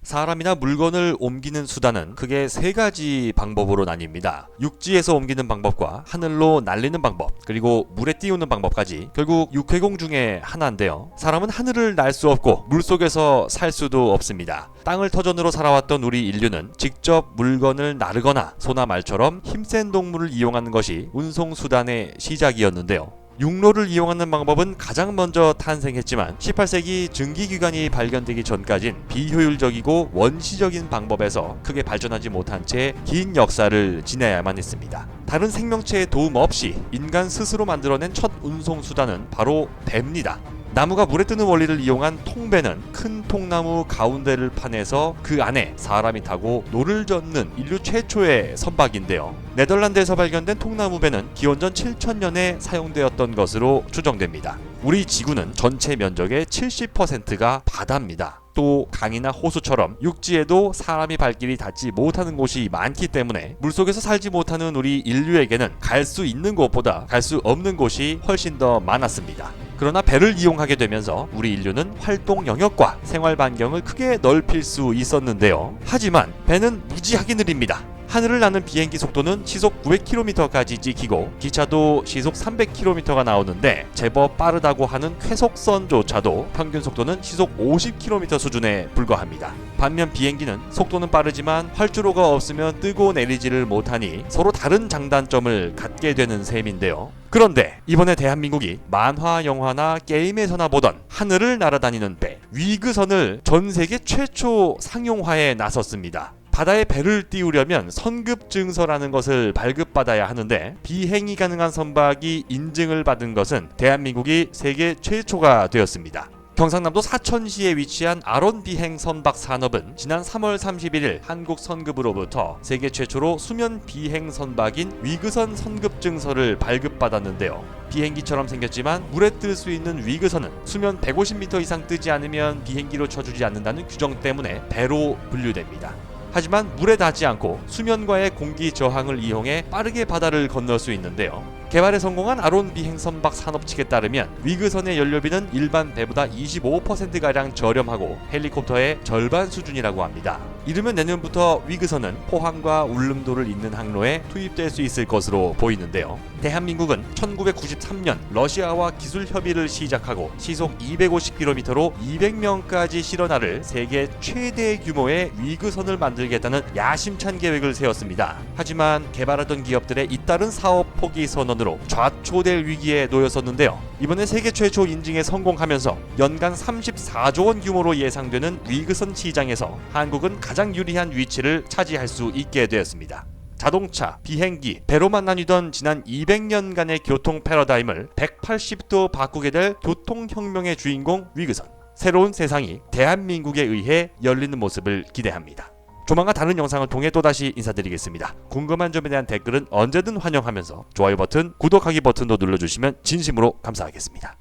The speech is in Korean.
사람이나 물건을 옮기는 수단은 크게 세 가지 방법으로 나뉩니다. 육지에서 옮기는 방법과 하늘로 날리는 방법, 그리고 물에 띄우는 방법까지 결국 육해공 중에 하나인데요. 사람은 하늘을 날 수 없고 물속에서 살 수도 없습니다. 땅을 터전으로 살아왔던 우리 인류는 직접 물건을 나르거나 소나 말처럼 힘센 동물을 이용하는 것이 운송수단의 시작이었는데요. 육로를 이용하는 방법은 가장 먼저 탄생했지만 18세기 증기기관이 발견되기 전까진 비효율적이고 원시적인 방법에서 크게 발전하지 못한 채 긴 역사를 지내야만 했습니다. 다른 생명체의 도움 없이 인간 스스로 만들어낸 첫 운송수단은 바로 배입니다. 나무가 물에 뜨는 원리를 이용한 통배는 큰 통나무 가운데를 파내서 그 안에 사람이 타고 노를 젓는 인류 최초의 선박인데요. 네덜란드에서 발견된 통나무배는 기원전 7000년에 사용되었던 것으로 추정됩니다. 우리 지구는 전체 면적의 70%가 바다입니다. 또 강이나 호수처럼 육지에도 사람이 발길이 닿지 못하는 곳이 많기 때문에 물속에서 살지 못하는 우리 인류에게는 갈 수 있는 곳보다 갈 수 없는 곳이 훨씬 더 많았습니다. 그러나 배를 이용하게 되면서 우리 인류는 활동 영역과 생활 반경을 크게 넓힐 수 있었는데요. 하지만 배는 무지하게 느립니다. 하늘을 나는 비행기 속도는 시속 900km까지 찍히고 기차도 시속 300km가 나오는데 제법 빠르다고 하는 쾌속선조차도 평균 속도는 시속 50km 수준에 불과합니다. 반면 비행기는 속도는 빠르지만 활주로가 없으면 뜨고 내리지를 못하니 서로 다른 장단점을 갖게 되는 셈인데요. 그런데 이번에 대한민국이 만화, 영화나 게임에서나 보던 하늘을 날아다니는 배 위그선을 전 세계 최초 상용화에 나섰습니다. 바다에 배를 띄우려면 선급 증서라는 것을 발급받아야 하는데 비행이 가능한 선박이 인증을 받은 것은 대한민국이 세계 최초가 되었습니다. 경상남도 사천시에 위치한 아론 비행 선박 산업은 지난 3월 31일 한국 선급으로부터 세계 최초로 수면 비행 선박인 위그선 선급 증서를 발급받았는데요. 비행기처럼 생겼지만 물에 뜰 수 있는 위그선은 수면 150m 이상 뜨지 않으면 비행기로 쳐주지 않는다는 규정 때문에 배로 분류됩니다. 하지만 물에 닿지 않고 수면과의 공기 저항을 이용해 빠르게 바다를 건널 수 있는데요. 개발에 성공한 아론 비행 선박 산업 측에 따르면 위그선의 연료비는 일반 배보다 25%가량 저렴하고 헬리콥터의 절반 수준이라고 합니다. 이르면 내년부터 위그선은 포항과 울릉도를 잇는 항로에 투입될 수 있을 것으로 보이는데요. 대한민국은 1993년 러시아와 기술 협의를 시작하고 시속 250km로 200명까지 실어 나를 세계 최대 규모의 위그선을 만들겠다는 야심찬 계획을 세웠습니다. 하지만 개발하던 기업들의 잇따른 사업 포기 선언으로 좌초될 위기에 놓였었는데요. 이번에 세계 최초 인증에 성공하면서 연간 34조 원 규모로 예상되는 위그선 시장에서 한국은 가장 유리한 위치를 차지할 수 있게 되었습니다. 자동차, 비행기, 배로만 나뉘던 지난 200년간의 교통 패러다임을 180도 바꾸게 될 교통혁명의 주인공 위그선. 새로운 세상이 대한민국에 의해 열리는 모습을 기대합니다. 조만간 다른 영상을 통해 또다시 인사드리겠습니다. 궁금한 점에 대한 댓글은 언제든 환영하면서 좋아요 버튼, 구독하기 버튼도 눌러주시면 진심으로 감사하겠습니다.